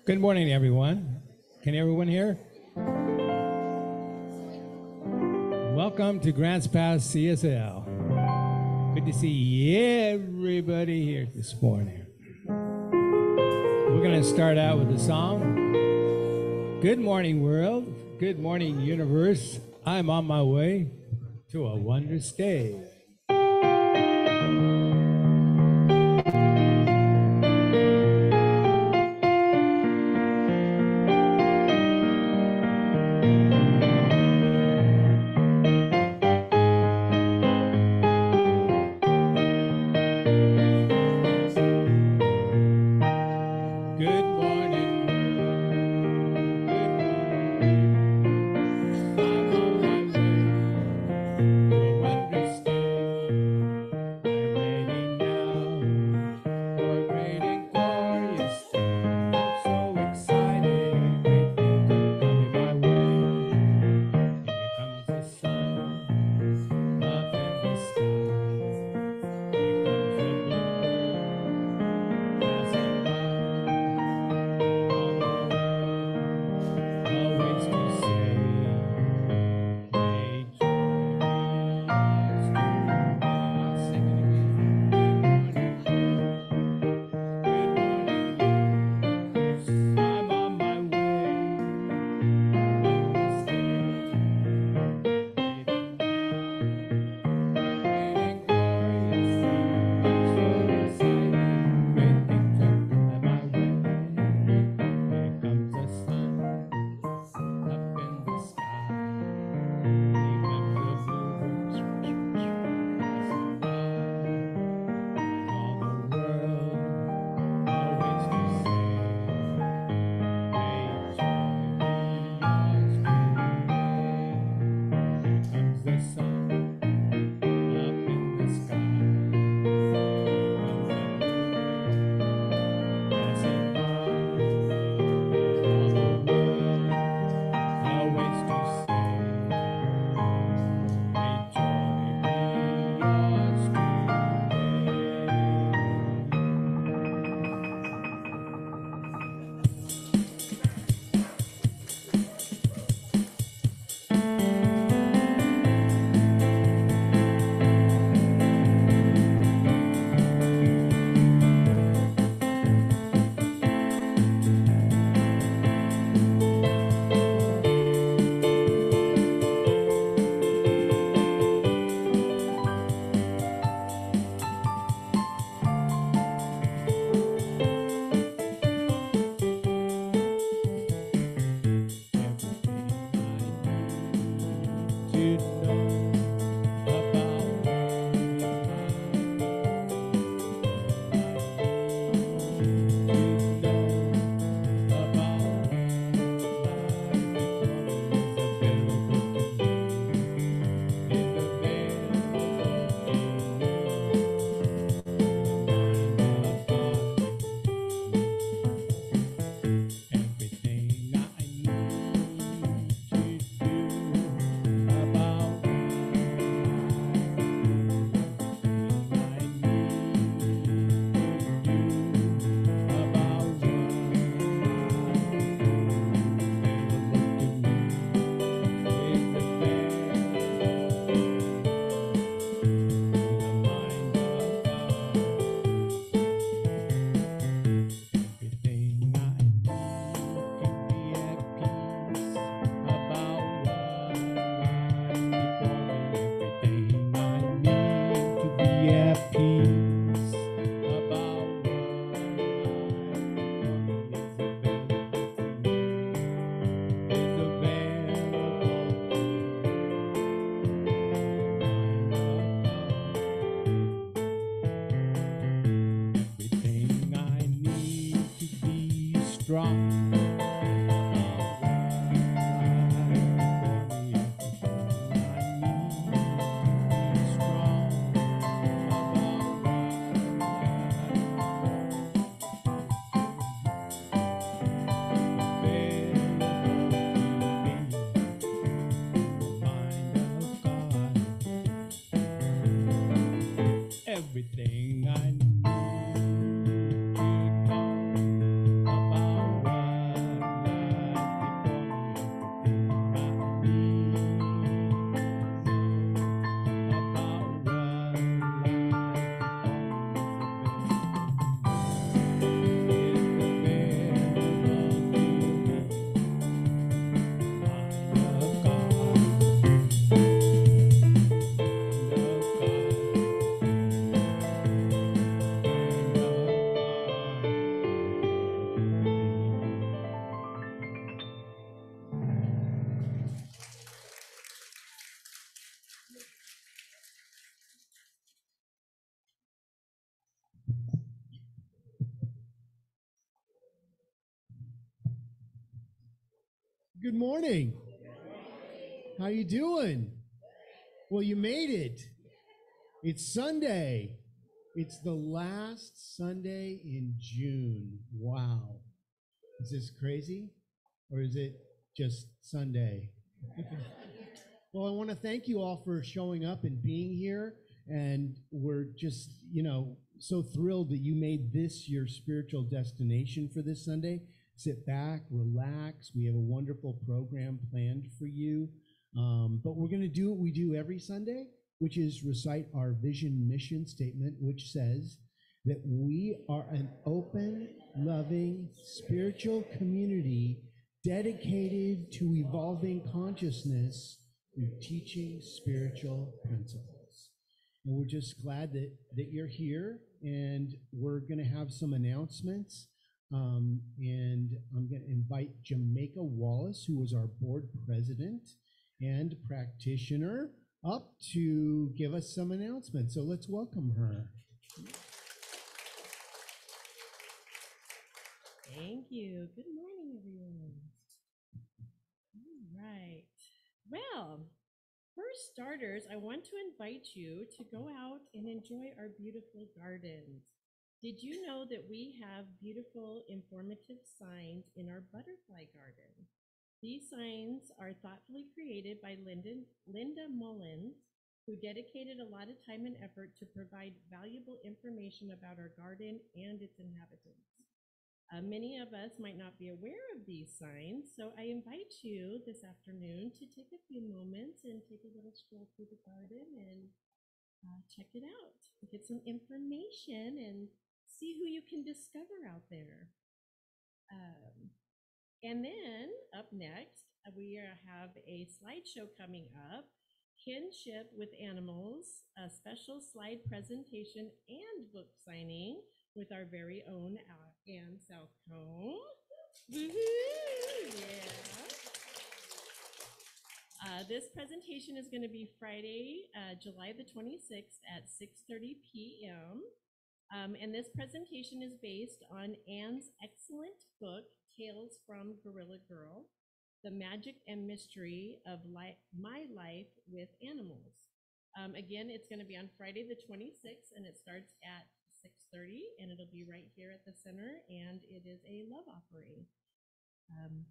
Good morning, everyone. Can everyone hear? Welcome to Grants Pass CSL. Good to see everybody here this morning. We're going to start out with a song. Good morning, world. Good morning, universe. I'm on my way to a wondrous day. Everything I need to know about what Good morning. How you doing? Well, you made it. It's Sunday. It's the last Sunday in June. Wow. Is this crazy? Or is it just Sunday? Well, I want to thank you all for showing up and being here. And we're just, so thrilled that you made this your spiritual destination for this Sunday. Sit back, relax. We have a wonderful program planned for you. But we're going to do what we do every Sunday, which is recite our vision mission statement, which says that we are an open, loving, spiritual community dedicated to evolving consciousness through teaching spiritual principles. And we're just glad that you're here, and we're going to have some announcements. And I'm going to invite Jamaica Wallace, who was our board president and practitioner, up to give us some announcements. So let's welcome her. Thank you. Good morning, everyone. All right. Well, for starters, I want to invite you to go out and enjoy our beautiful gardens. Did you know that we have beautiful, informative signs in our butterfly garden? These signs are thoughtfully created by Linda Mullins, who dedicated a lot of time and effort to provide valuable information about our garden and its inhabitants. Many of us might not be aware of these signs, so I invite you this afternoon to take a few moments and take a little stroll through the garden and check it out. Get some information and see who you can discover out there. And then up next, we have a slideshow coming up, Kinship with Animals, a special slide presentation and book signing with our very own Anne Southcombe. Yeah. This presentation is going to be Friday, July the 26th at 6:30 p.m. And this presentation is based on Anne's excellent book, Tales from Gorilla Girl, The Magic and Mystery of My Life with Animals. Again, it's going to be on Friday the 26th, and it starts at 6:30, and it'll be right here at the center, and it is a love offering.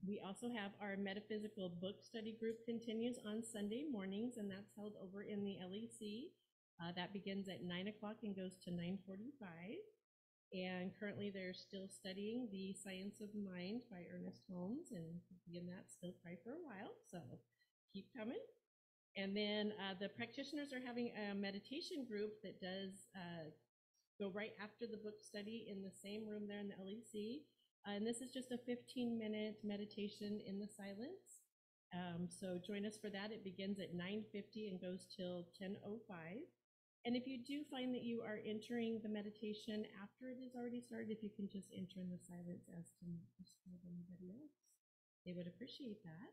We also have our metaphysical book study group continues on Sunday mornings, and that's held over in the LEC. That begins at 9 o'clock and goes to 9:45. And currently they're still studying The Science of Mind by Ernest Holmes, and we'll be in that still probably for a while, so keep coming. And then the practitioners are having a meditation group that does go right after the book study in the same room there in the LEC. And this is just a 15-minute meditation in the silence. So join us for that. It begins at 9:50 and goes till 10:05. And if you do find that you are entering the meditation after it is already started, if you can just enter in the silence as to not disturb anybody else, they would appreciate that.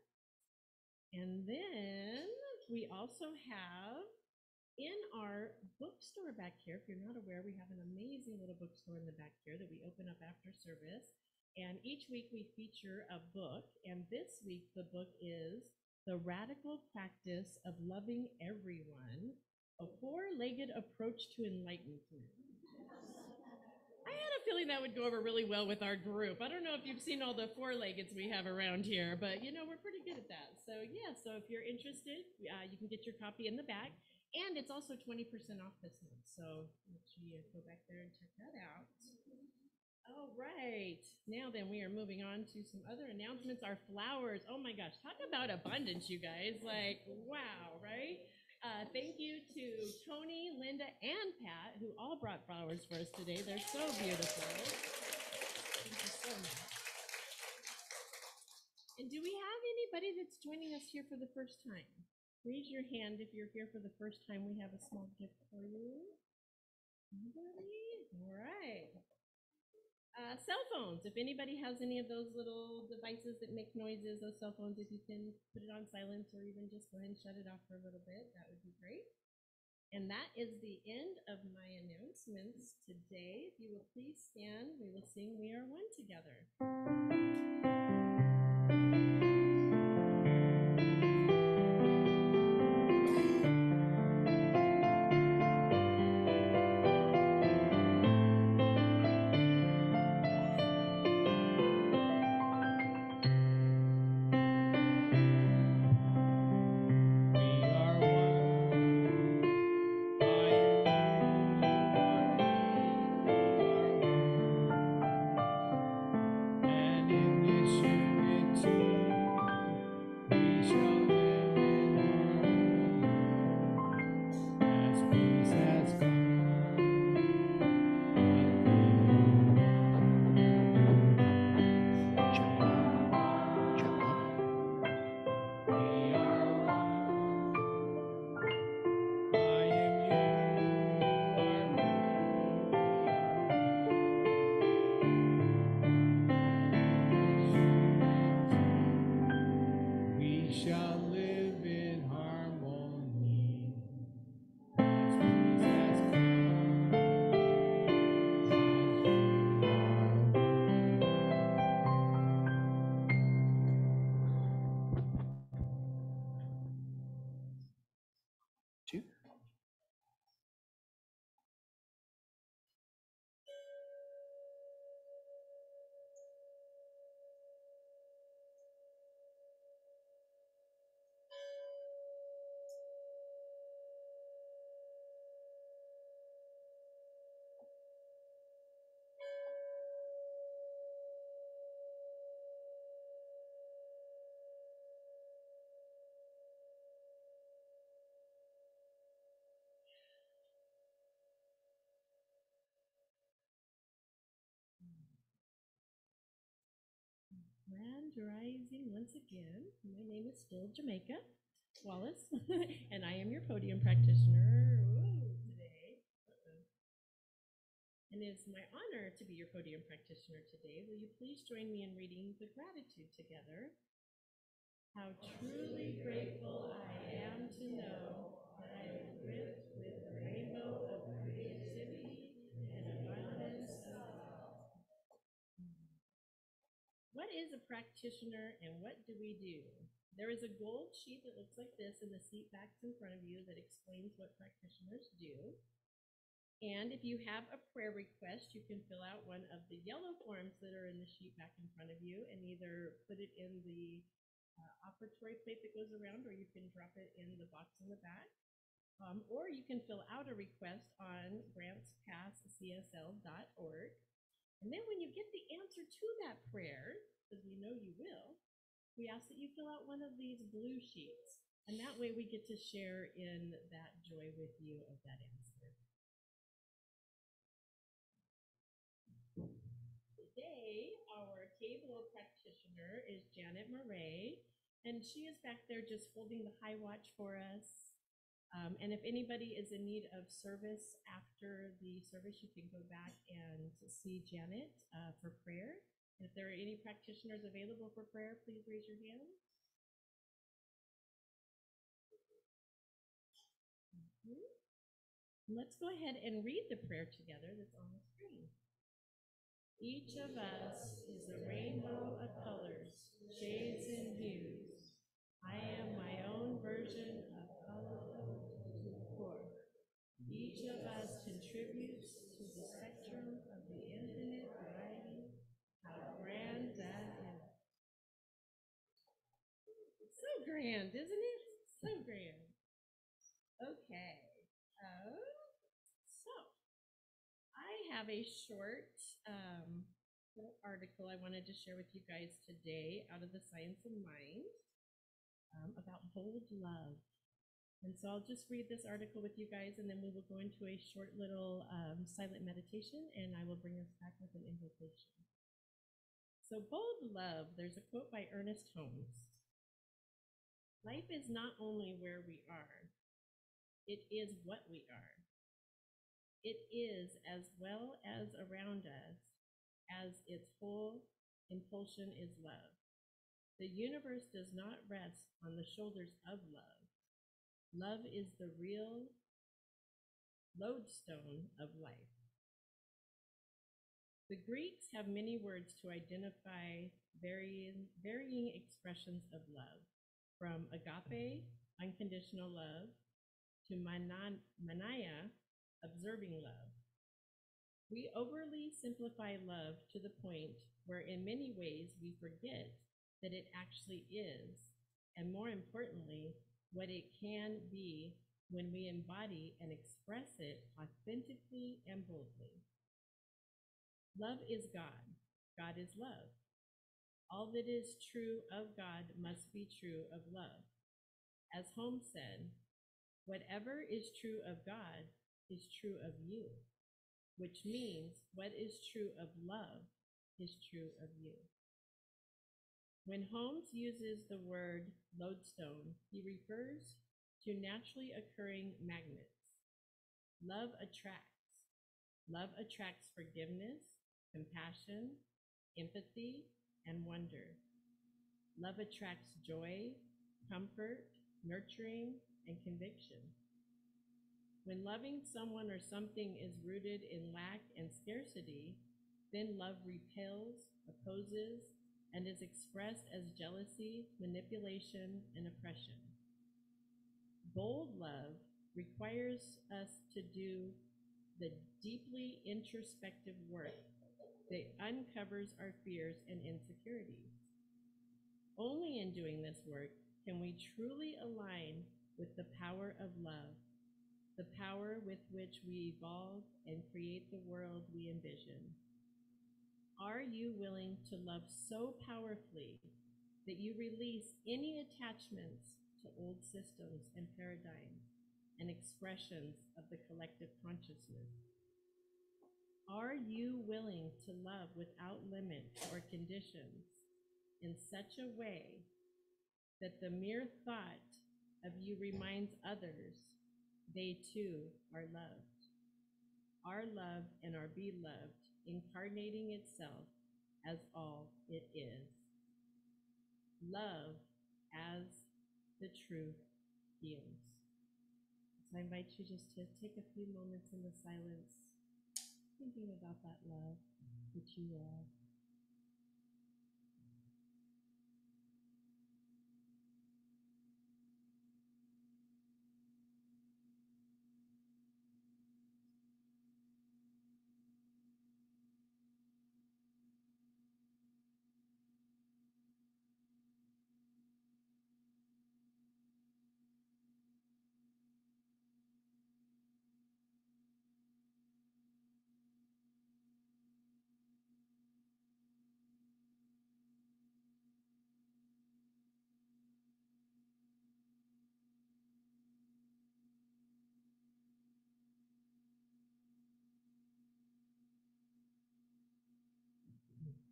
And then we also have in our bookstore back here, if you're not aware, we have an amazing little bookstore in the back here that we open up after service. And each week we feature a book. And this week the book is The Radical Practice of Loving Everyone, A Four-Legged Approach to Enlightenment. I had a feeling that would go over really well with our group. I don't know if you've seen all the four-leggeds we have around here, but we're pretty good at that. So yeah, so if you're interested, you can get your copy in the back. And it's also 20% off this month. So make sure you go back there and check that out. All right. Now then, we are moving on to some other announcements. Our flowers. Oh my gosh, talk about abundance, you guys. Like, wow, right? Thank you to Tony, Linda, and Pat, who all brought flowers for us today. They're so beautiful. Thank you so much. And do we have anybody that's joining us here for the first time? Raise your hand if you're here for the first time. We have a small gift for you. Anybody? All right. Cell phones. If anybody has any of those little devices that make noises, those cell phones, if you can put it on silence or even just go ahead and shut it off for a little bit, that would be great. And that is the end of my announcements today. If you will please stand, we will sing We Are One together. Grand Rising once again. My name is still Jamaica Wallace, and I am your podium practitioner today. And it's my honor to be your podium practitioner today. Will you please join me in reading the gratitude together? How truly grateful I am to know that I am ripped with the rainbow of creativity and abundance of love. What is a practitioner and what do we do? There is a gold sheet that looks like this in the seat backs in front of you that explains what practitioners do. And if you have a prayer request, you can fill out one of the yellow forms that are in the sheet back in front of you and either put it in the offertory plate that goes around, or you can drop it in the box in the back. Or you can fill out a request on grantspasscsl.org. And then when you get the answer to that prayer, because we know you will, we ask that you fill out one of these blue sheets. And that way we get to share in that joy with you of that answer. Today, our table practitioner is Janet Murray, and she is back there just holding the high watch for us. And if anybody is in need of service after the service, you can go back and see Janet for prayer. And if there are any practitioners available for prayer, please raise your hand. Let's go ahead and read the prayer together that's on the screen. Each of us is a rainbow of colors, shades and hues. I am my own version of colorful to the core. Each of us contributes to the spectrum of the infinite variety. How grand that is. So grand, isn't it? So grand. Okay. So I have a short little article I wanted to share with you guys today out of the Science of Mind about bold love. And so I'll just read this article with you guys, and then we will go into a short little silent meditation, and I will bring us back with an invocation. So bold love, there's a quote by Ernest Holmes. Life is not only where we are, it is what we are. It is as well as around us as its whole impulsion is love. The universe does not rest on the shoulders of love. Love is the real lodestone of life. The Greeks have many words to identify varying expressions of love, from agape, unconditional love, to mania, observing love. We overly simplify love to the point where in many ways we forget that it actually is, and more importantly, what it can be when we embody and express it authentically and boldly. Love is God. God is love. All that is true of God must be true of love. As Holmes said, whatever is true of God is true of you, which means what is true of love is true of you. When Holmes uses the word lodestone, he refers to naturally occurring magnets. Love attracts. Love attracts forgiveness, compassion, empathy, and wonder. Love attracts joy, comfort, nurturing, and conviction. When loving someone or something is rooted in lack and scarcity, then love repels, opposes, and is expressed as jealousy, manipulation, and oppression. Bold love requires us to do the deeply introspective work that uncovers our fears and insecurities. Only in doing this work can we truly align with the power of love, the power with which we evolve and create the world we envision. Are you willing to love so powerfully that you release any attachments to old systems and paradigms and expressions of the collective consciousness? Are you willing to love without limits or conditions, in such a way that the mere thought of you reminds others they too are loved. Our love and our beloved, incarnating itself as all it is. Love as the truth heals. So I invite you just to take a few moments in the silence, thinking about that love that you are.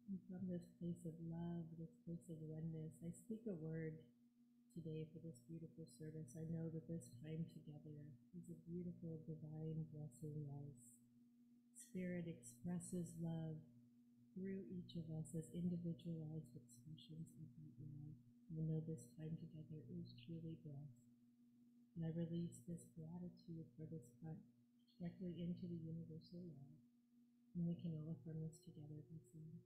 And from this place of love, this place of oneness, I speak a word today for this beautiful service. I know that this time together is a beautiful divine blessing as Spirit expresses love through each of us as individualized expressions of that love. I know this time together is truly blessed. And I release this gratitude for this time directly into the universal love. And we can all affirm this together by saying,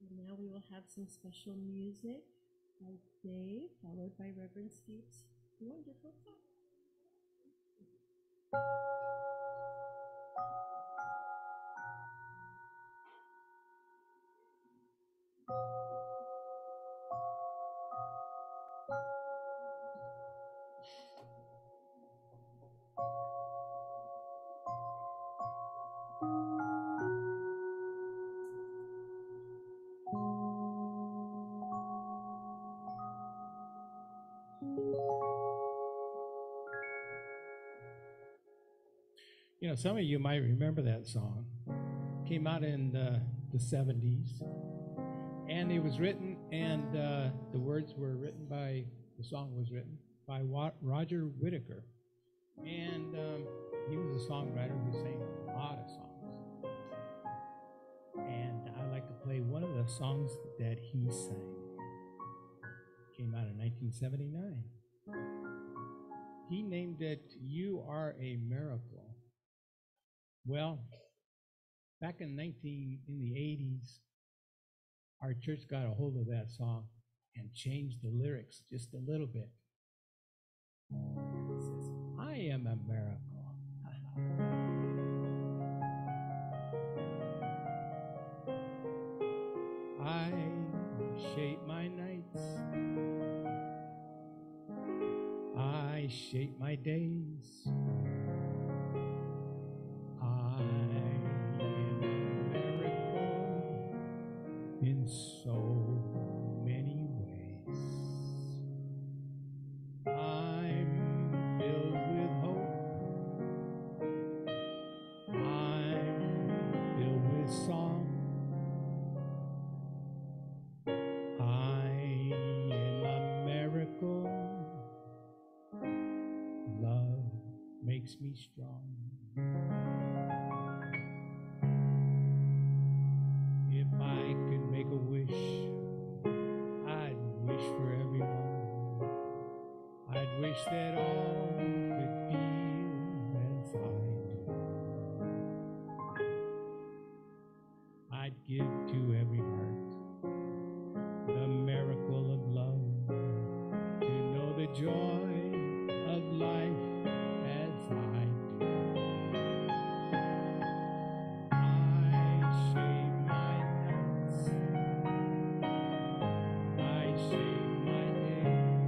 and now we will have some special music by Dave, followed by Reverend Steve's wonderful talk. You know, some of you might remember that song. Came out in the 70s. And it was written, and the words were written by, the song was written by Roger Whittaker. And he was a songwriter who sang a lot of songs. And I like to play one of the songs that he sang. Came out in 1979. He named it "You Are a Miracle." Well, back in the 80s, our church got a hold of that song and changed the lyrics just a little bit. It says, "I am a miracle." I shape my nights. I shape my days. I am a miracle in so many ways. I'm filled with hope. I'm filled with song. I am a miracle. Love makes me strong. If I could make a wish, I'd wish for everyone. I'd wish that all could feel as I do. I'd give to every heart the miracle of love, to know the joy of life as I do. I shape my nights. I shape my days.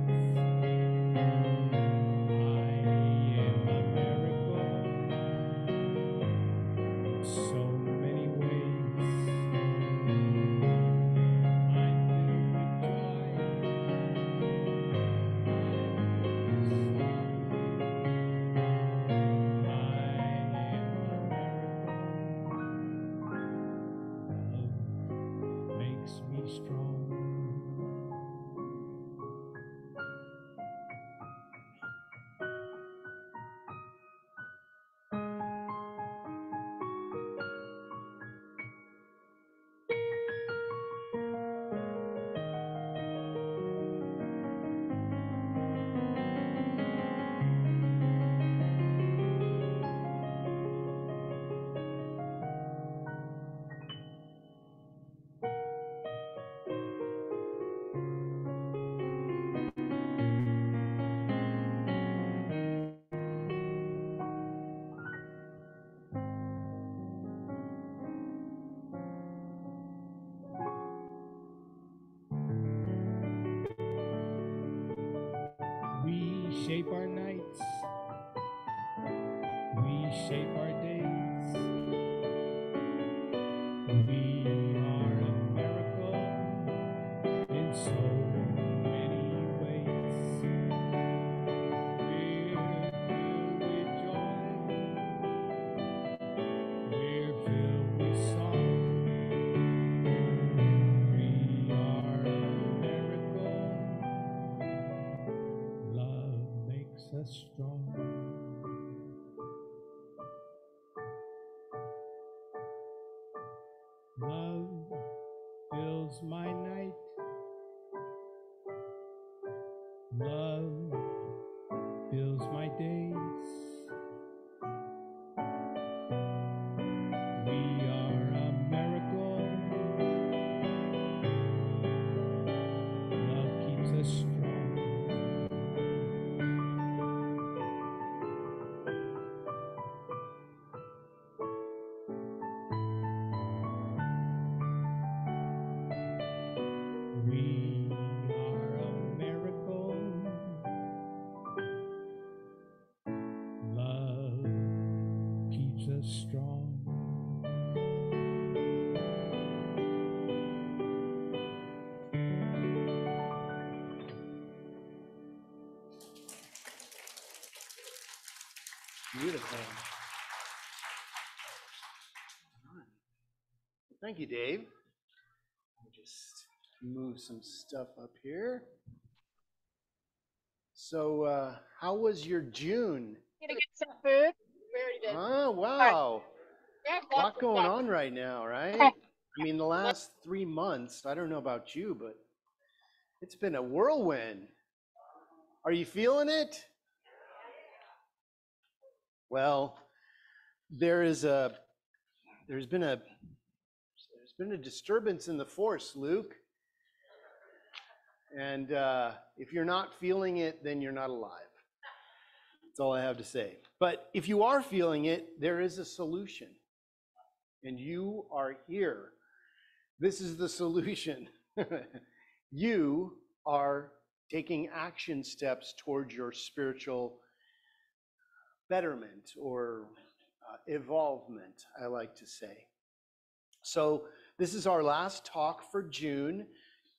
shape our nights. We shape our days. We are a miracle in so many ways. We're filled with joy. We're filled with song. We are a miracle. Love makes us strong. Love fills my night. Love fills my days. We are a miracle. Love keeps us strong. We are a miracle. Love keeps us strong. Beautiful. All right. Thank you, Dave. I'll just move some stuff up here. So, how was your June? Gonna get some food. We already did. Oh, wow. Yeah, A lot going on right now, right? I mean, the last 3 months, I don't know about you, but it's been a whirlwind. Are you feeling it? Well, there's been a disturbance in the force, Luke. And if you're not feeling it, then you're not alive. That's all I have to say. But if you are feeling it, there is a solution. And you are here. This is the solution. You are taking action steps towards your spiritual betterment or evolvement, I like to say. So this is our last talk for June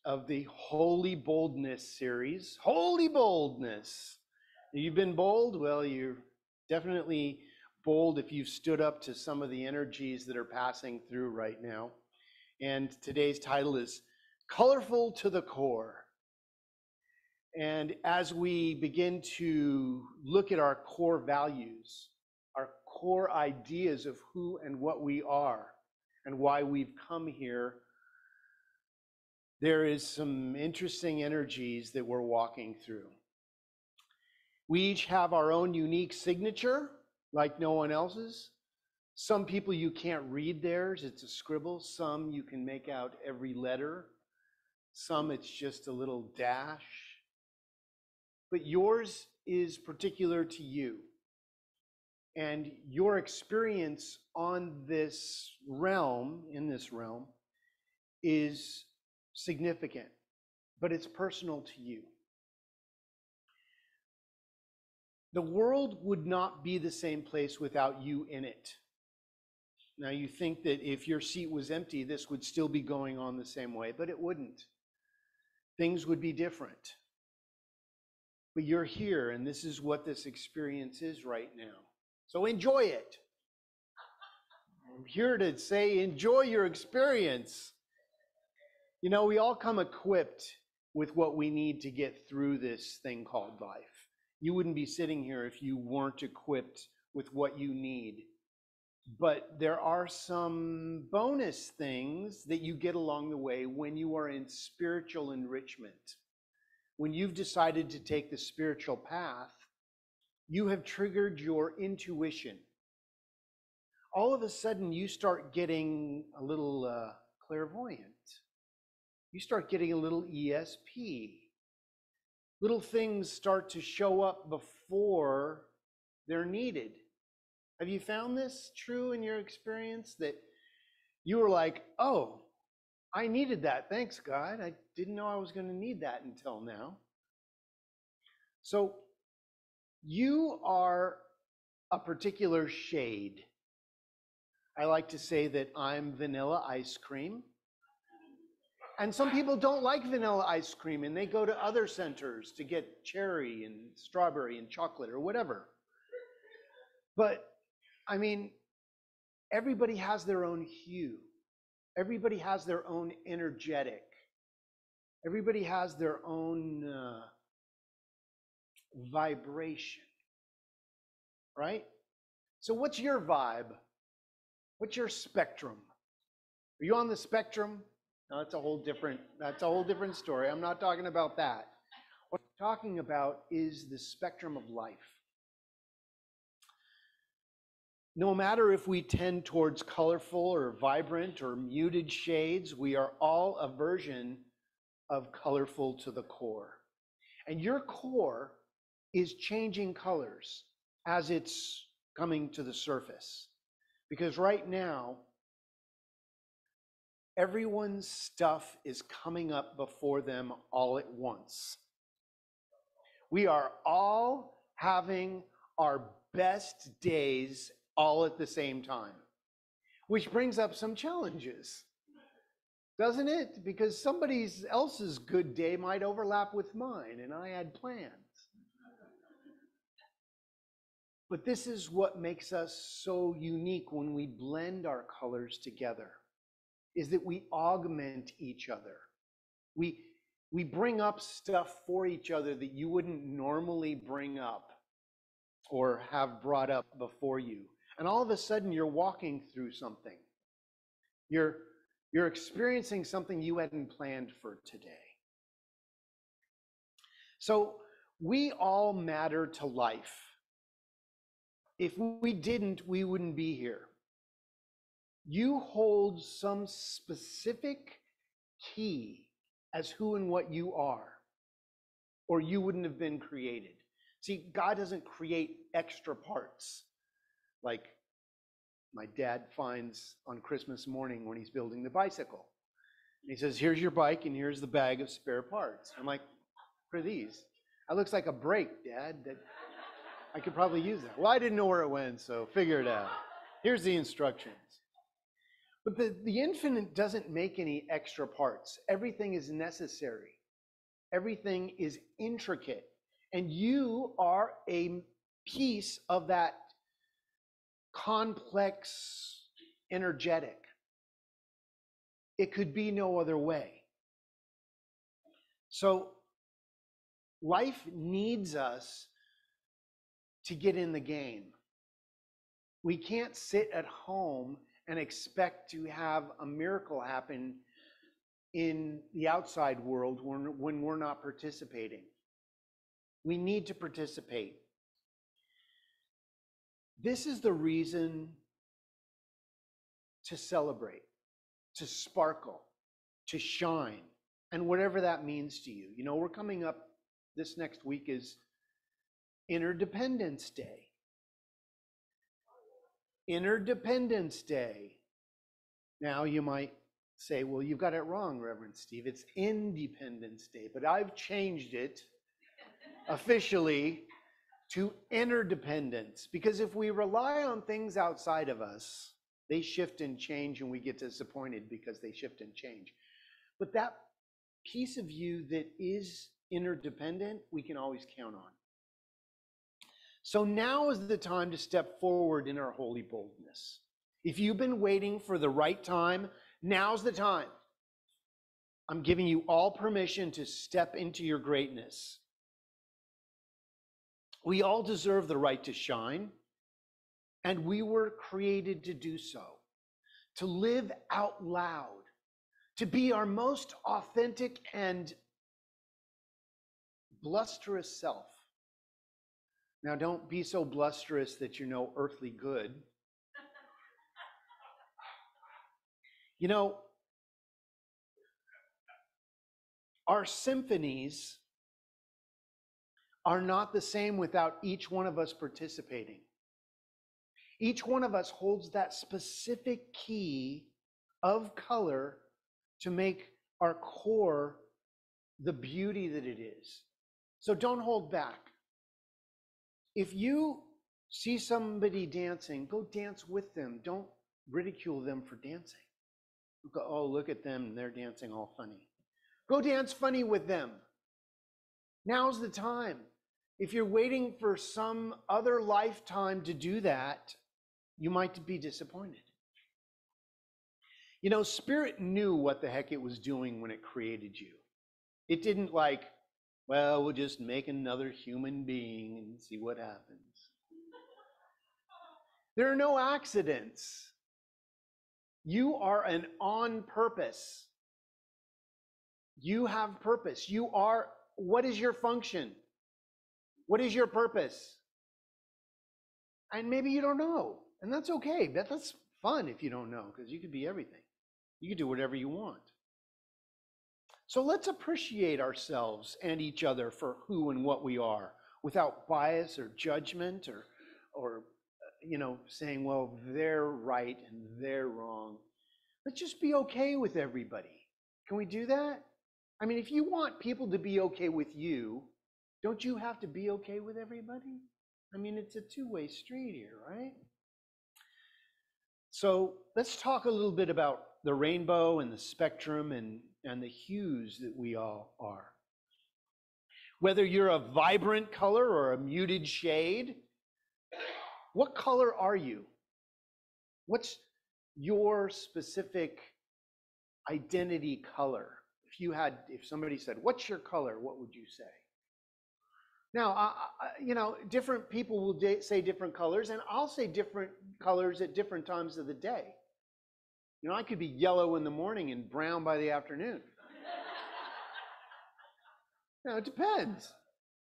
of the Holy Boldness series. Holy Boldness. You've been bold? Well, you're definitely bold if you've stood up to some of the energies that are passing through right now. And today's title is Colorful to the Core. And as we begin to look at our core values, our core ideas of who and what we are and why we've come here, there is some interesting energies that we're walking through. We each have our own unique signature, like no one else's. Some people you can't read theirs, it's a scribble. Some you can make out every letter. Some it's just a little dash. But yours is particular to you. And your experience on this realm, in this realm, is significant, but it's personal to you. The world would not be the same place without you in it. Now you think that if your seat was empty, this would still be going on the same way, but it wouldn't. Things would be different. But you're here, and this is what this experience is right now. So enjoy it. I'm here to say enjoy your experience. You know, we all come equipped with what we need to get through this thing called life. You wouldn't be sitting here if you weren't equipped with what you need. But there are some bonus things that you get along the way when you are in spiritual enrichment. When you've decided to take the spiritual path, you have triggered your intuition. All of a sudden, you start getting a little clairvoyant. You start getting a little ESP. Little things start to show up before they're needed. Have you found this true in your experience, that you were like, oh, I needed that. Thanks, God. I didn't know I was going to need that until now. So You are a particular shade. I like to say that I'm vanilla ice cream. And some people don't like vanilla ice cream and they go to other centers to get cherry and strawberry and chocolate or whatever. But I mean, everybody has their own hue. Everybody has their own energetic. Everybody has their own vibration, right? So what's your vibe? What's your spectrum? Are you on the spectrum? No, that's a whole different story. I'm not talking about that. What I'm talking about is the spectrum of life. No matter if we tend towards colorful or vibrant or muted shades, we are all a version of colorful to the core. And your core is changing colors as it's coming to the surface. Because right now, everyone's stuff is coming up before them all at once. We are all having our best days all at the same time, which brings up some challenges, doesn't it? Because somebody else's good day might overlap with mine, and I had plans. But this is what makes us so unique when we blend our colors together, is that we augment each other. We bring up stuff for each other that you wouldn't normally bring up or have brought up before you. And all of a sudden you're walking through something. You're experiencing something you hadn't planned for today. So we all matter to life. If we didn't, we wouldn't be here. You hold some specific key as who and what you are, or you wouldn't have been created. See, God doesn't create extra parts like my dad finds on Christmas morning when he's building the bicycle. He says, here's your bike and here's the bag of spare parts. I'm like, what are these? That looks like a brake, Dad. That I could probably use that. Well, I didn't know where it went, so figure it out. Here's the instructions. But the infinite doesn't make any extra parts. Everything is necessary. Everything is intricate. And you are a piece of that complex energetic. It could be no other way. So life needs us to get in the game. We can't sit at home and expect to have a miracle happen in the outside world when we're not participating. We need to participate. This is the reason to celebrate, to sparkle, to shine, and whatever that means to you. You know, we're coming up, this next week is Interdependence Day. Interdependence Day. Now you might say, well, you've got it wrong, Reverend Steve. It's Independence Day, but I've changed it officially to interdependence, because if we rely on things outside of us, they shift and change and we get disappointed because they shift and change. But that piece of you that is interdependent, we can always count on. So now is the time to step forward in our holy boldness. If you've been waiting for the right time, now's the time. I'm giving you all permission to step into your greatness. We all deserve the right to shine, and we were created to do so, to live out loud, to be our most authentic and blusterous self. Now, don't be so blusterous that you're no earthly good. You know, our symphonies are not the same without each one of us participating. Each one of us holds that specific key of color to make our core the beauty that it is. So don't hold back. if you see somebody dancing, go dance with them. Don't ridicule them for dancing. Go, oh, look at them, they're dancing all funny. Go dance funny with them. Now's the time. If you're waiting for some other lifetime to do that, you might be disappointed. You know, Spirit knew what the heck it was doing when it created you. It didn't like, well, we'll just make another human being and see what happens. There are no accidents. You are an on purpose. You have purpose. You are, what is your function? What is your purpose? And maybe you don't know, and that's okay. That's fun if you don't know, because you could be everything. You can do whatever you want. So let's appreciate ourselves and each other for who and what we are, without bias or judgment or you know, saying, well, they're right and they're wrong. Let's just be okay with everybody. Can we do that? I mean, if you want people to be okay with you, don't you have to be okay with everybody? I mean, it's a two-way street here, right? So let's talk a little bit about the rainbow and the spectrum and the hues that we all are. Whether you're a vibrant color or a muted shade, what color are you? What's your specific identity color? If somebody said, what's your color? What would you say? Now, you know, different people will say different colors, and I'll say different colors at different times of the day. You know, I could be yellow in the morning and brown by the afternoon. Now, it depends.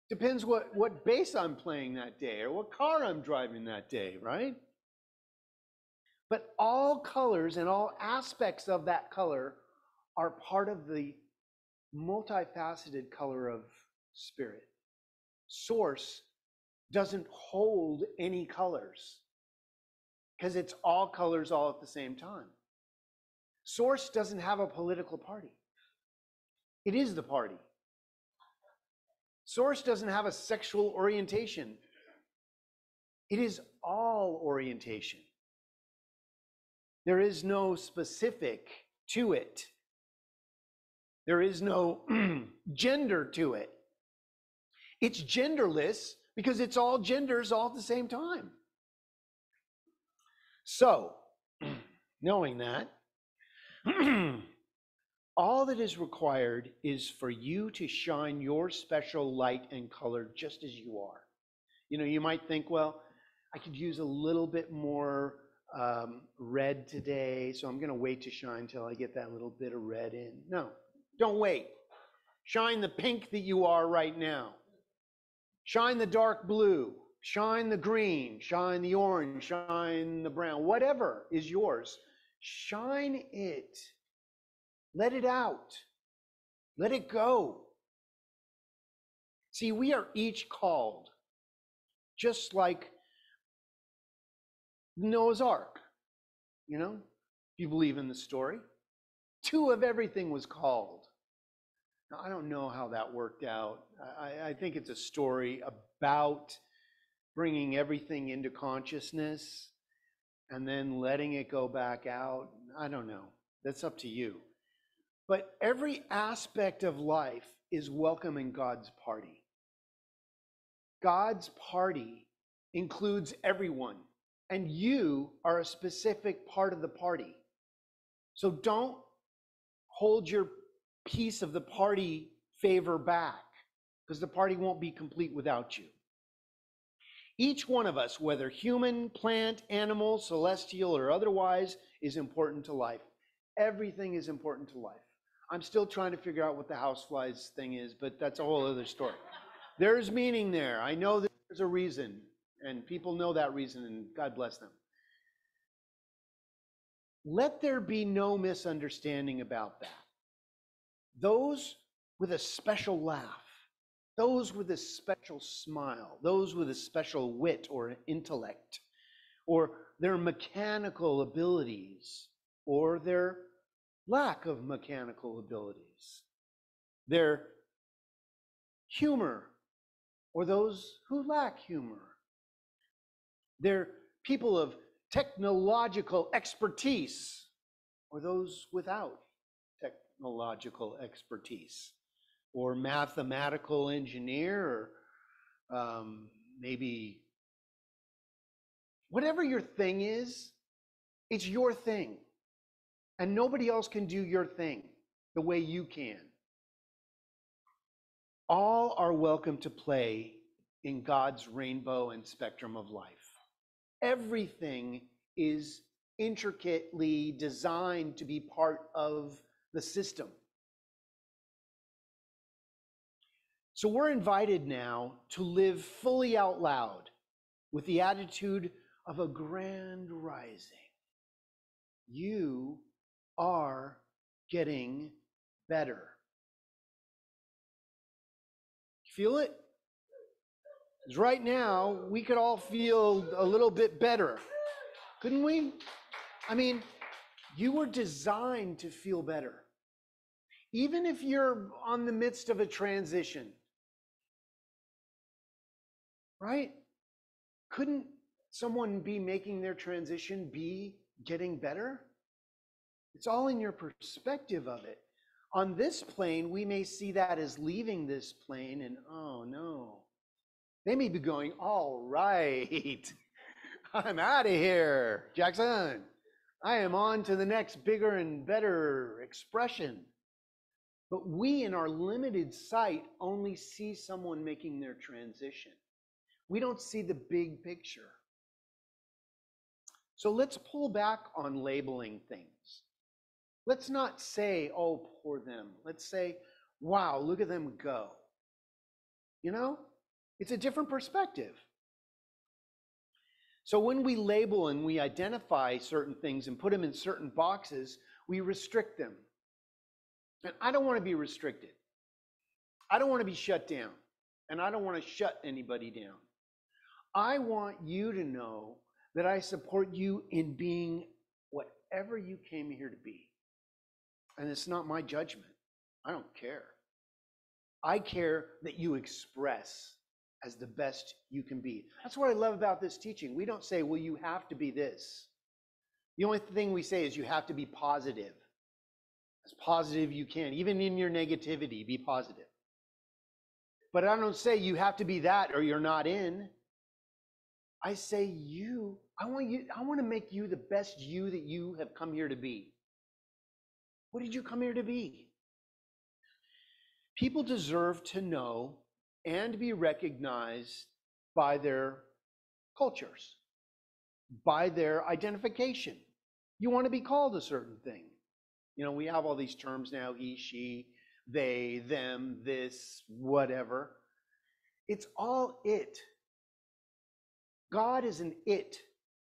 Depends what bass I'm playing that day or what car I'm driving that day, right? But all colors and all aspects of that color are part of the multifaceted color of Spirit. Source doesn't hold any colors because it's all colors all at the same time. Source doesn't have a political party. It is the party. Source doesn't have a sexual orientation. It is all orientation. There is no specific to it. There is no gender to it. It's genderless because it's all genders all at the same time. So, knowing that, all that is required is for you to shine your special light and color just as you are. You know, you might think, well, I could use a little bit more red today, so I'm going to wait to shine till I get that little bit of red in. No, don't wait. Shine the pink that you are right now. Shine the dark blue. Shine the green. Shine the orange. Shine the brown. Whatever is yours, shine it. Let it out. Let it go. See, we are each called, just like Noah's Ark. You know, if you believe in the story, 2 of everything was called. Now, I don't know how that worked out. I think it's a story about bringing everything into consciousness and then letting it go back out. I don't know. That's up to you. But every aspect of life is welcome in God's party. God's party includes everyone, and you are a specific part of the party. So don't hold your piece of the party favor back, because the party won't be complete without you. Each one of us, whether human, plant, animal, celestial, or otherwise, is important to life. Everything is important to life. I'm still trying to figure out what the houseflies thing is, but that's a whole other story. There's meaning there. I know that there's a reason, and people know that reason, and God bless them. Let there be no misunderstanding about that. Those with a special laugh, those with a special smile, those with a special wit or intellect, or their mechanical abilities, or their lack of mechanical abilities, their humor, or those who lack humor, They're people of technological expertise, or those without technological expertise, or mathematical engineer, or maybe whatever your thing is, it's your thing. And nobody else can do your thing the way you can. All are welcome to play in God's rainbow and spectrum of life. Everything is intricately designed to be part of the system. So we're invited now to live fully out loud with the attitude of a grand rising. You are getting better. Feel it? Because right now, we could all feel a little bit better, couldn't we? I mean, you were designed to feel better. Even if you're on the midst of a transition, right? Couldn't someone be making their transition be getting better? It's all in your perspective of it. On this plane, we may see that as leaving this plane and, oh no. They may be going, all right, I'm out of here, Jackson. I am on to the next bigger and better expression. But we, in our limited sight, only see someone making their transition. We don't see the big picture. So let's pull back on labeling things. Let's not say, oh, poor them. Let's say, wow, look at them go. You know, it's a different perspective. So when we label and we identify certain things and put them in certain boxes, we restrict them. And I don't want to be restricted. I don't want to be shut down. And I don't want to shut anybody down. I want you to know that I support you in being whatever you came here to be. And it's not my judgment. I don't care. I care that you express as the best you can be. That's what I love about this teaching. We don't say, well, you have to be this. The only thing we say is you have to be positive. As positive you can. Even in your negativity, be positive. But I don't say you have to be that or you're not in. I say I want to make you the best you that you have come here to be. What did you come here to be? People deserve to know and be recognized by their cultures, by their identification. You want to be called a certain thing. You know, we have all these terms now, he, she, they, them, this, whatever. It's all it. God is an it,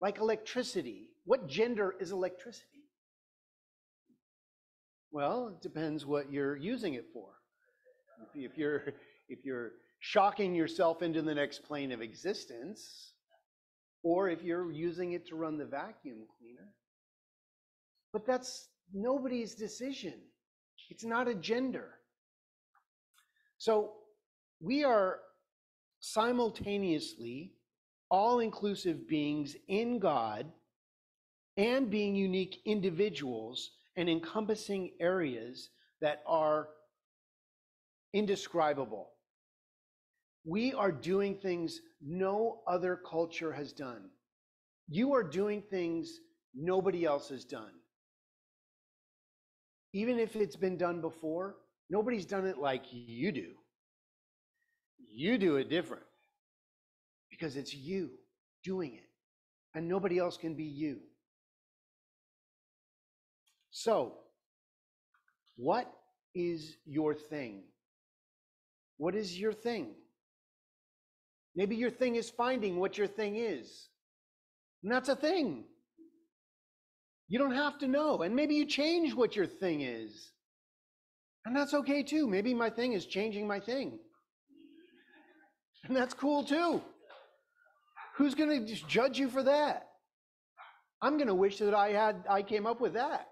like electricity. What gender is electricity? Well, it depends what you're using it for. If you're shocking yourself into the next plane of existence, or if you're using it to run the vacuum cleaner. But that's nobody's decision. It's not a gender. So we are simultaneously all-inclusive beings in God and being unique individuals and encompassing areas that are indescribable. We are doing things no other culture has done. You are doing things nobody else has done. Even if it's been done before, nobody's done it like you do. You do it different because it's you doing it, and nobody else can be you. So, what is your thing? What is your thing? Maybe your thing is finding what your thing is. And that's a thing. You don't have to know. And maybe you change what your thing is. And that's okay too. Maybe my thing is changing my thing. And that's cool too. Who's going to just judge you for that? I'm going to wish that I came up with that.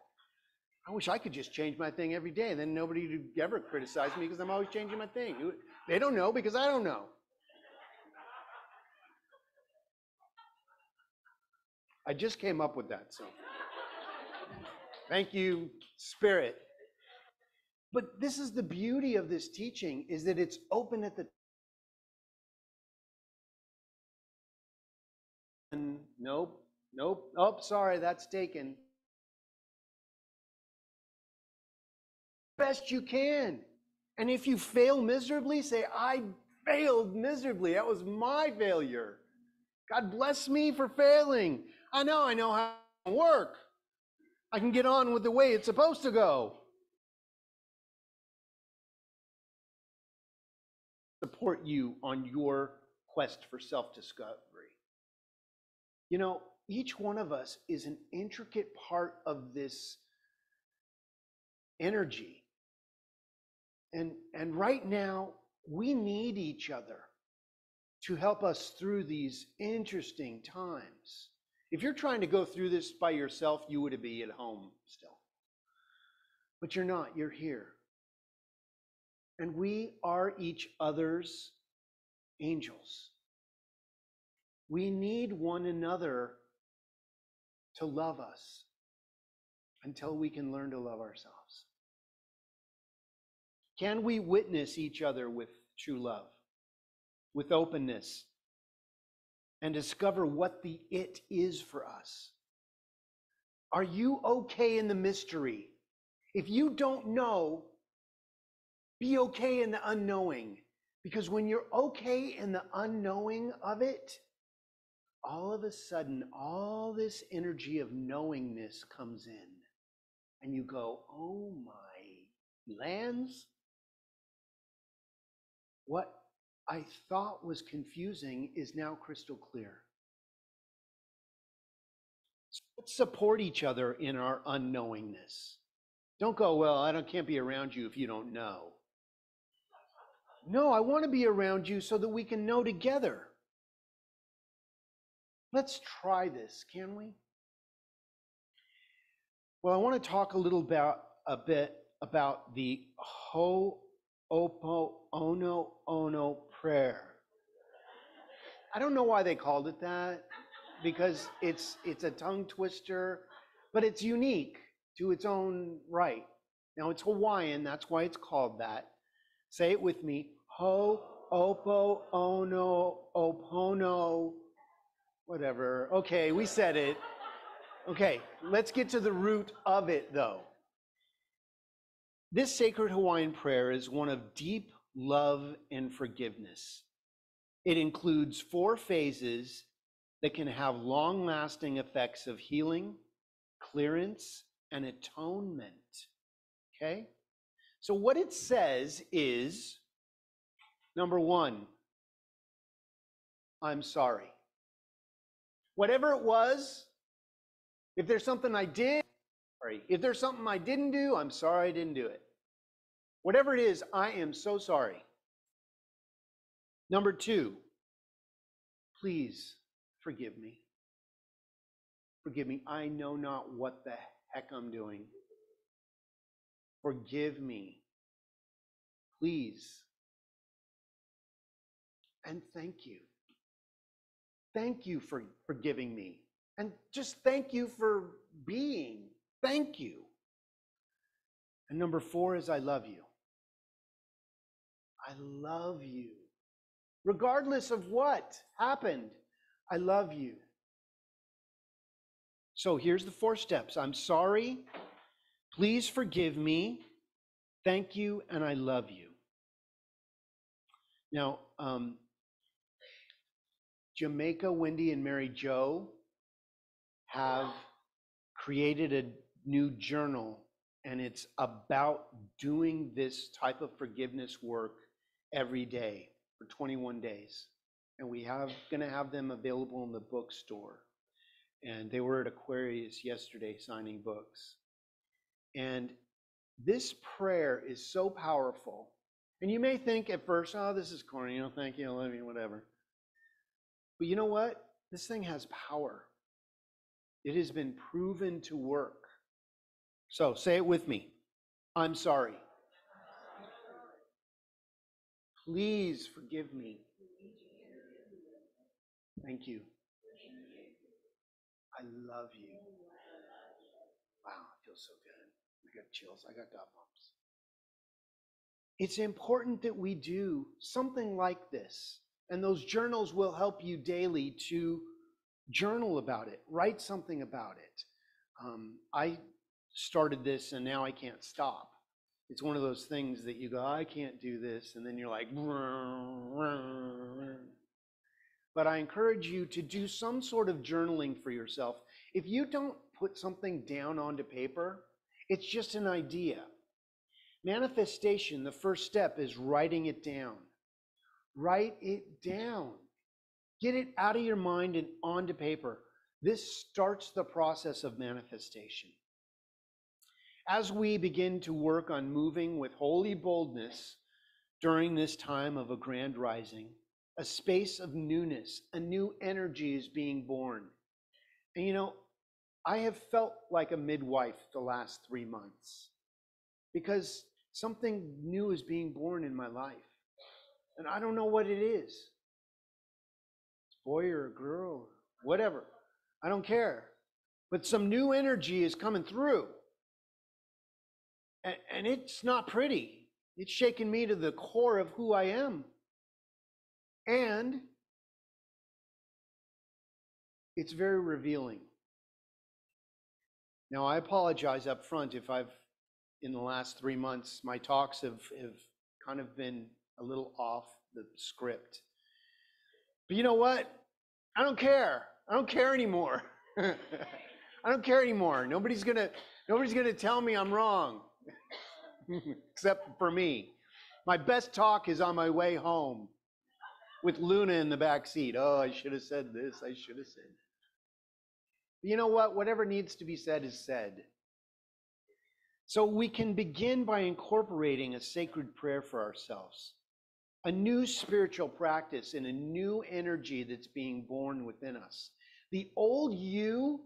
I wish I could just change my thing every day and then nobody would ever criticize me because I'm always changing my thing. They don't know because I don't know. I just came up with that, so. Thank you, Spirit. But this is the beauty of this teaching, is that it's open at the nope, oh, sorry, that's taken. Best you can. And if you fail miserably, say, I failed miserably. That was my failure. God bless me for failing. I know how to work. I can get on with the way it's supposed to go. Support you on your quest for self-discovery. You know, each one of us is an intricate part of this energy. And right now, we need each other to help us through these interesting times. If you're trying to go through this by yourself, you would be at home still. But you're not, you're here. And we are each other's angels. We need one another to love us until we can learn to love ourselves. Can we witness each other with true love, with openness, and discover what the it is for us? Are you okay in the mystery? If you don't know, be okay in the unknowing. Because when you're okay in the unknowing of it, all of a sudden, all this energy of knowingness comes in. And you go, oh my lands. What I thought was confusing is now crystal clear. So let's support each other in our unknowingness. Don't go, well, I can't be around you if you don't know. No, I want to be around you so that we can know together. Let's try this, can we? Well, I want to talk a bit about the Ho'oponopono prayer. I don't know why they called it that, because it's a tongue twister, but it's unique to its own right. Now it's Hawaiian, that's why it's called that. Say it with me. Ho'oponopono, whatever. Okay, we said it. Okay, let's get to the root of it though. This sacred Hawaiian prayer is one of deep love and forgiveness. It includes 4 phases that can have long-lasting effects of healing, clearance, and atonement. Okay? So what it says is, number 1, I'm sorry. Whatever it was, if there's something I did, sorry. If there's something I didn't do, I'm sorry I didn't do it. Whatever it is, I am so sorry. Number 2, please forgive me. Forgive me. I know not what the heck I'm doing. Forgive me. Please. And thank you. Thank you for forgiving me. And just thank you for being. Thank you. And number 4 is I love you. I love you. Regardless of what happened, I love you. So here's the 4 steps. I'm sorry. Please forgive me. Thank you, and I love you. Now, Jamaica, Wendy, and Mary Jo have created a new journal, and it's about doing this type of forgiveness work every day for 21 days. And we have going to have them available in the bookstore. And they were at Aquarius yesterday signing books. And this prayer is so powerful. And you may think at first, oh, this is corny, thank you, I love you, whatever. But you know what? This thing has power. It has been proven to work. So say it with me. I'm sorry. Please forgive me. Thank you. I love you. Wow, it feels so good. I got chills. I got goosebumps. It's important that we do something like this. And those journals will help you daily to journal about it, write something about it. I started this and now I can't stop. It's one of those things that you go, I can't do this. And then you're like, but I encourage you to do some sort of journaling for yourself. If you don't put something down onto paper, it's just an idea. Manifestation, the first step is writing it down. Write it down. Get it out of your mind and onto paper. This starts the process of manifestation. As we begin to work on moving with holy boldness during this time of a grand rising, a space of newness, a new energy is being born. And you know, I have felt like a midwife the last 3 months because something new is being born in my life. And I don't know what it is. It's a boy or a girl, whatever. I don't care. But some new energy is coming through. And it's not pretty. It's shaken me to the core of who I am. And it's very revealing. Now, I apologize up front if in the last 3 months, my talks have kind of been a little off the script. But you know what? I don't care. I don't care anymore. I don't care anymore. Nobody's gonna tell me I'm wrong, except for me. My best talk is on my way home with Luna in the back seat. Oh, I should have said this. I should have said that. But you know what? Whatever needs to be said is said. So we can begin by incorporating a sacred prayer for ourselves, a new spiritual practice and a new energy that's being born within us. The old you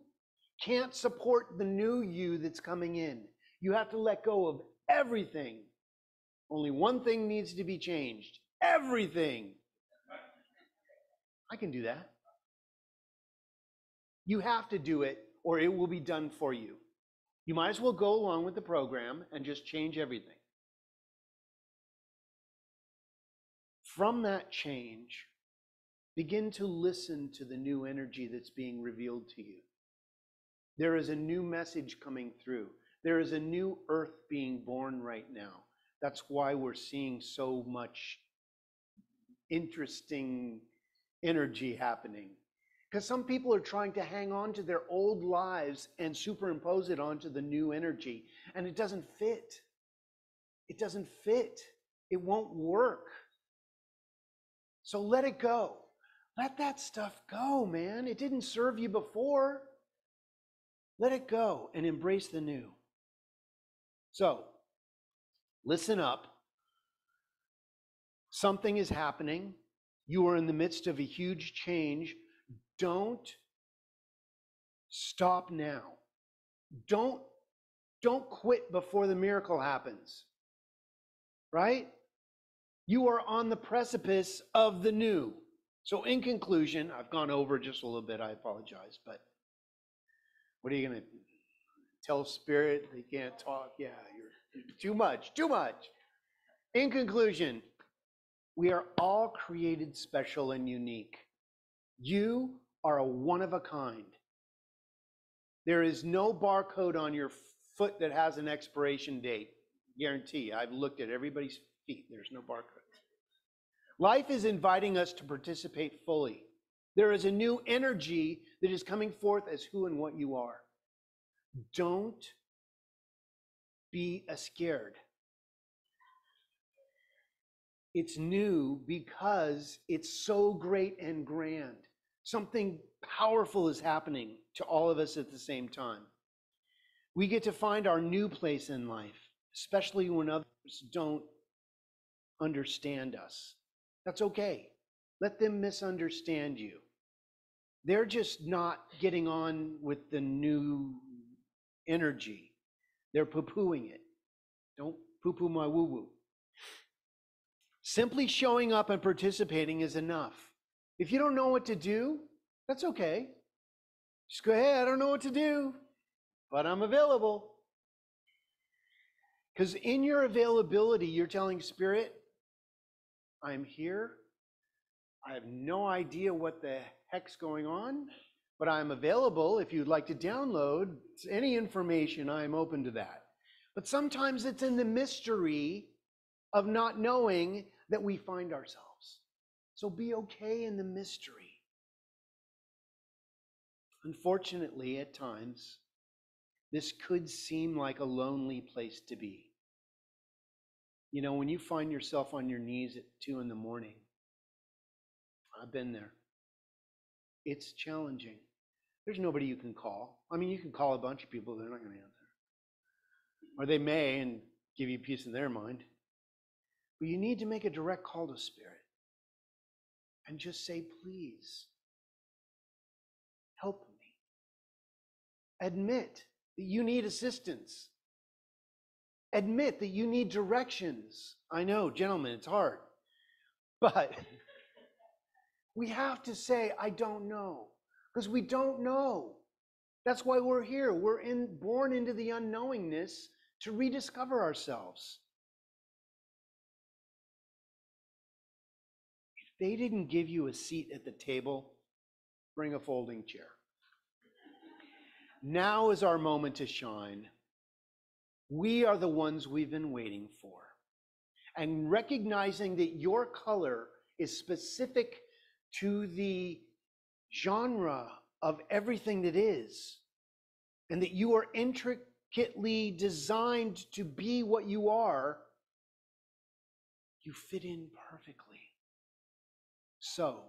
can't support the new you that's coming in. You have to let go of everything. Only one thing needs to be changed. Everything. I can do that. You have to do it or it will be done for you. You might as well go along with the program and just change everything. From that change, begin to listen to the new energy that's being revealed to you. There is a new message coming through. There is a new earth being born right now. That's why we're seeing so much interesting energy happening. Because some people are trying to hang on to their old lives and superimpose it onto the new energy. And it doesn't fit. It doesn't fit. It won't work. So let it go. Let that stuff go, man. It didn't serve you before. Let it go and embrace the new. So, listen up. Something is happening. You are in the midst of a huge change. Don't stop now. Don't quit before the miracle happens. Right? You are on the precipice of the new. So in conclusion, I've gone over just a little bit, I apologize, but what are you going to tell Spirit they can't talk? Yeah, you're too much. In conclusion, we are all created special and unique. You are a one of a kind. There is no barcode on your foot that has an expiration date. Guarantee. I've looked at everybody's feet. There's no barcode. Life is inviting us to participate fully. There is a new energy that is coming forth as who and what you are. Don't be scared. It's new because it's so great and grand. Something powerful is happening to all of us at the same time. We get to find our new place in life, especially when others don't understand us. That's okay. Let them misunderstand you. They're just not getting on with the new energy. They're poo-pooing it. Don't poo-poo my woo-woo. Simply showing up and participating is enough. If you don't know what to do, that's okay. Just go, hey, I don't know what to do, but I'm available. Because in your availability, you're telling Spirit, I'm here. I have no idea what the heck's going on, but I'm available. If you'd like to download any information, I'm open to that. But sometimes it's in the mystery of not knowing that we find ourselves. So be okay in the mystery. Unfortunately, at times, this could seem like a lonely place to be. You know, when you find yourself on your knees at 2 in the morning, I've been there. It's challenging. There's nobody you can call. I mean, you can call a bunch of people, they're not going to answer. Or they may and give you peace in their mind. But you need to make a direct call to Spirit and just say, please, help me. Admit that you need assistance. Admit that you need directions. I know, gentlemen, it's hard. But we have to say, I don't know. Because we don't know. That's why we're here. We're born into the unknowingness to rediscover ourselves. If they didn't give you a seat at the table, bring a folding chair. Now is our moment to shine. We are the ones we've been waiting for. And recognizing that your color is specific to the genre of everything that is, and that you are intricately designed to be what you are, you fit in perfectly. So,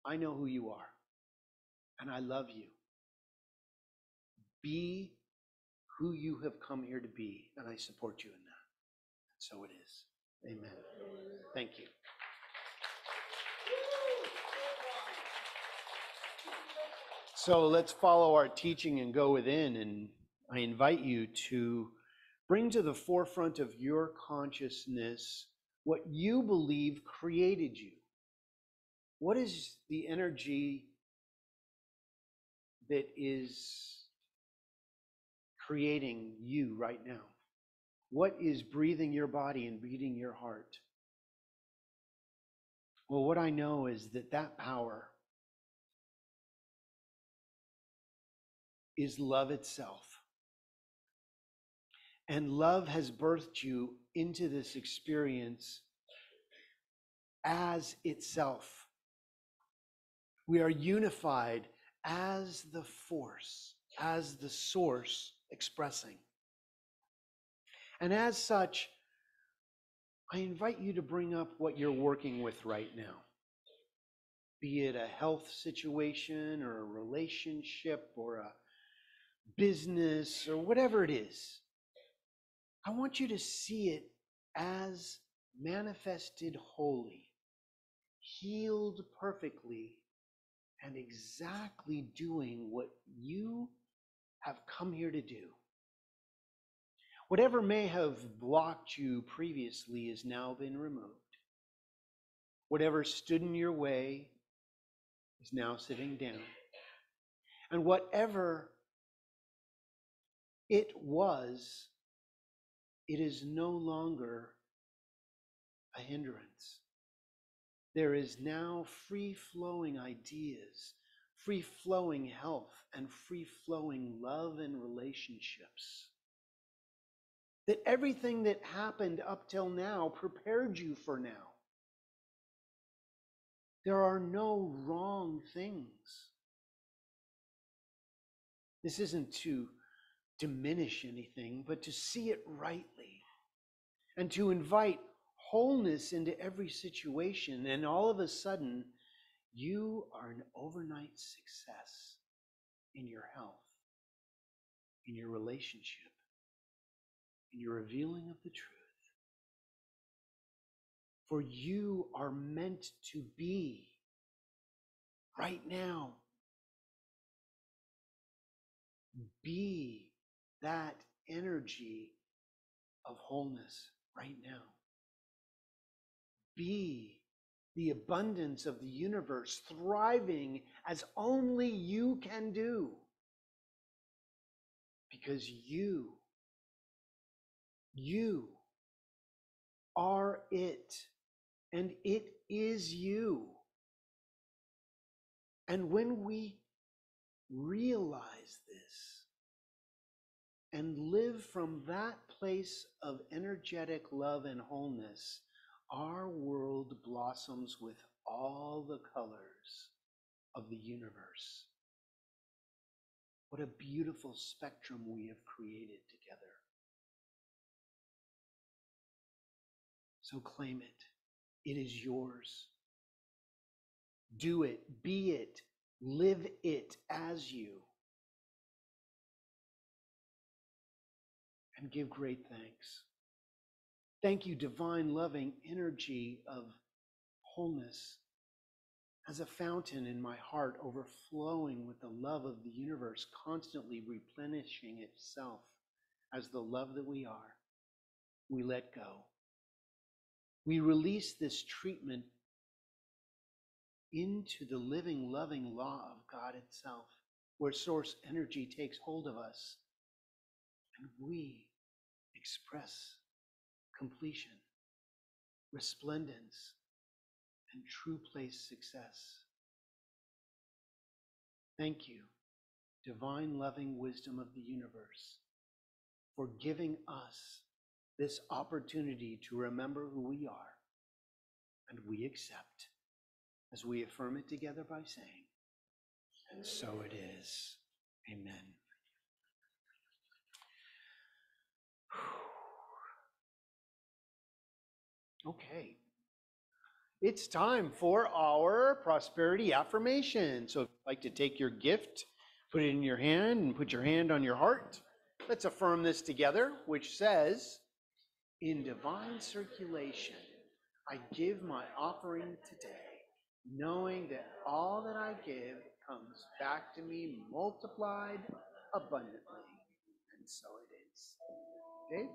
I know who you are, and I love you. Be who you have come here to be, and I support you in that. So it is. Amen. Thank you. So let's follow our teaching and go within, and I invite you to bring to the forefront of your consciousness what you believe created you. What is the energy that is creating you right now? What is breathing your body and beating your heart? Well, what I know is that power is love itself. And love has birthed you into this experience as itself. We are unified as the force, as the source expressing. And as such, I invite you to bring up what you're working with right now. Be it a health situation or a relationship or a business or whatever it is. I want you to see it as manifested wholly, healed perfectly, and exactly doing what you have come here to do. Whatever may have blocked you previously has now been removed. Whatever stood in your way is now sitting down. And whatever it was, it is no longer a hindrance. There is now free-flowing ideas, free-flowing health, and free-flowing love and relationships. That everything that happened up till now prepared you for now. There are no wrong things. This isn't to diminish anything, but to see it rightly and to invite wholeness into every situation. And all of a sudden, you are an overnight success in your health, in your relationship, in your revealing of the truth. For you are meant to be right now. Be that energy of wholeness right now. Be the abundance of the universe thriving as only you can do. Because you are it, and it is you. And when we realize this and live from that place of energetic love and wholeness, our world blossoms with all the colors of the universe. What a beautiful spectrum we have created together. So claim it. It is yours. Do it, be it, live it as you. And give great thanks. Thank you, divine, loving energy of wholeness, as a fountain in my heart, overflowing with the love of the universe, constantly replenishing itself as the love that we are. We let go. We release this treatment into the living, loving law of God itself, where source energy takes hold of us, and we express completion, resplendence, and true place success. Thank you, divine, loving wisdom of the universe, for giving us this opportunity to remember who we are, and we accept, as we affirm it together by saying, and so it is. Amen. Okay. It's time for our prosperity affirmation. So if you'd like to take your gift, put it in your hand, and put your hand on your heart, let's affirm this together, which says, in divine circulation, I give my offering today, knowing that all that I give comes back to me multiplied abundantly. And so it is. Dave?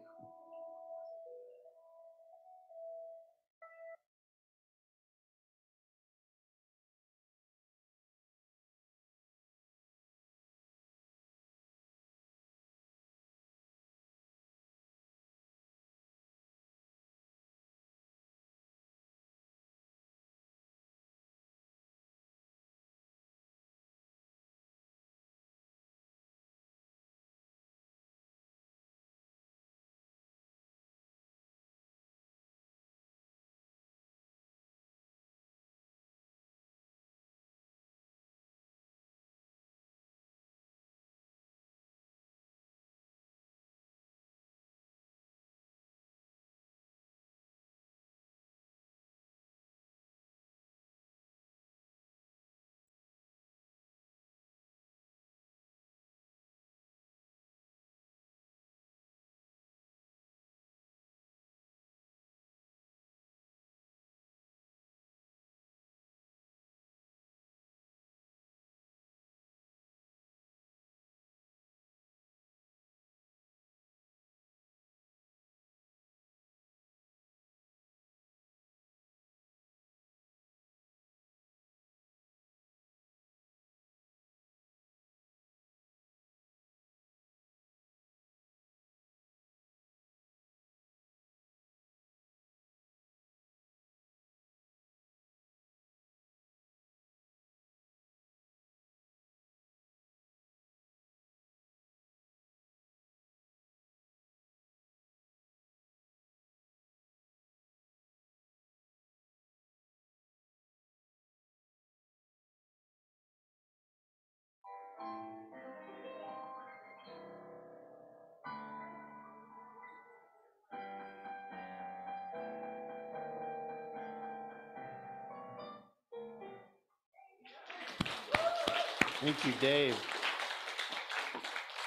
Thank you, Dave.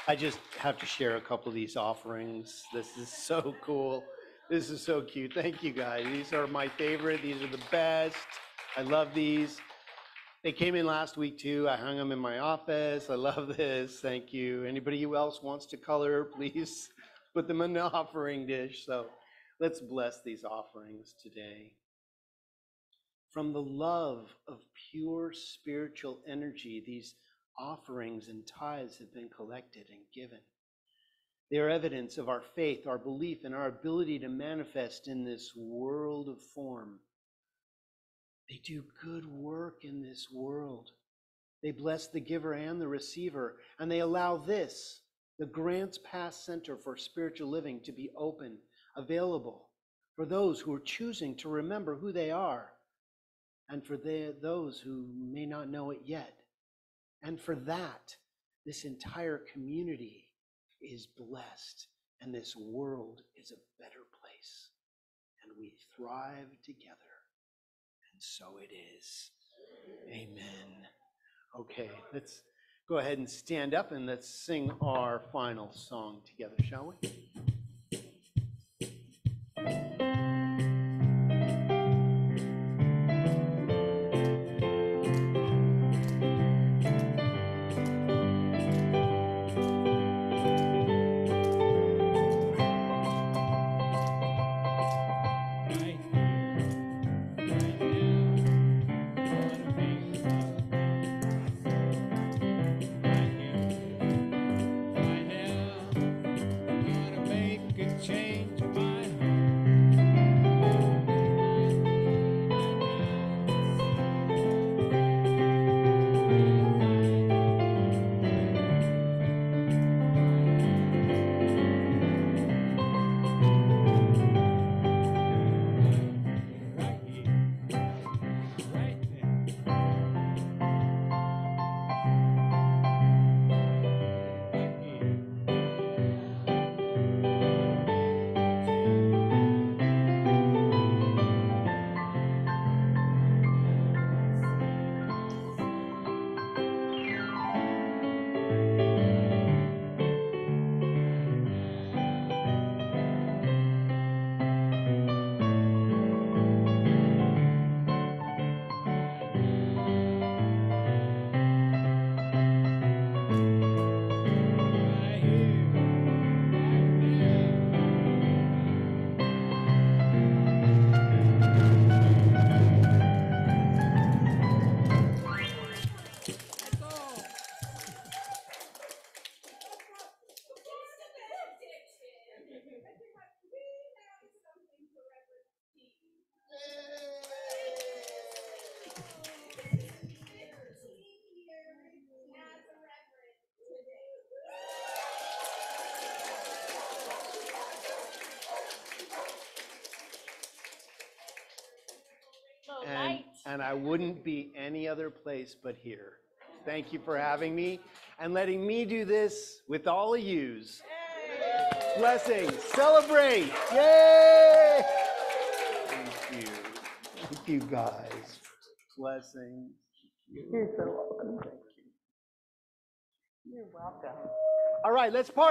I just have to share a couple of these offerings. This is so cool. This is so cute. Thank you, guys. These are my favorite. These are the best. I love these. They came in last week too. I hung them in my office. I love this. Thank you. Anybody else wants to color, please put them in the offering dish. So let's bless these offerings today. from the love of pure spiritual energy, these offerings and tithes have been collected and given. They are evidence of our faith, our belief, and our ability to manifest in this world of form. They do good work in this world. They bless the giver and the receiver, and they allow this, the Grants Pass Center for Spiritual Living, to be open, available for those who are choosing to remember who they are, and for those who may not know it yet. And for that, this entire community is blessed, and this world is a better place, and we thrive together. And so it is. Amen. Okay, let's go ahead and stand up and let's sing our final song together, shall we? And I wouldn't be any other place but here. Thank you for having me and letting me do this with all of yous. Blessings. Celebrate. Yay! Thank you. Thank you, guys. Blessings. You're so welcome. Thank you. You're welcome. All right, let's party.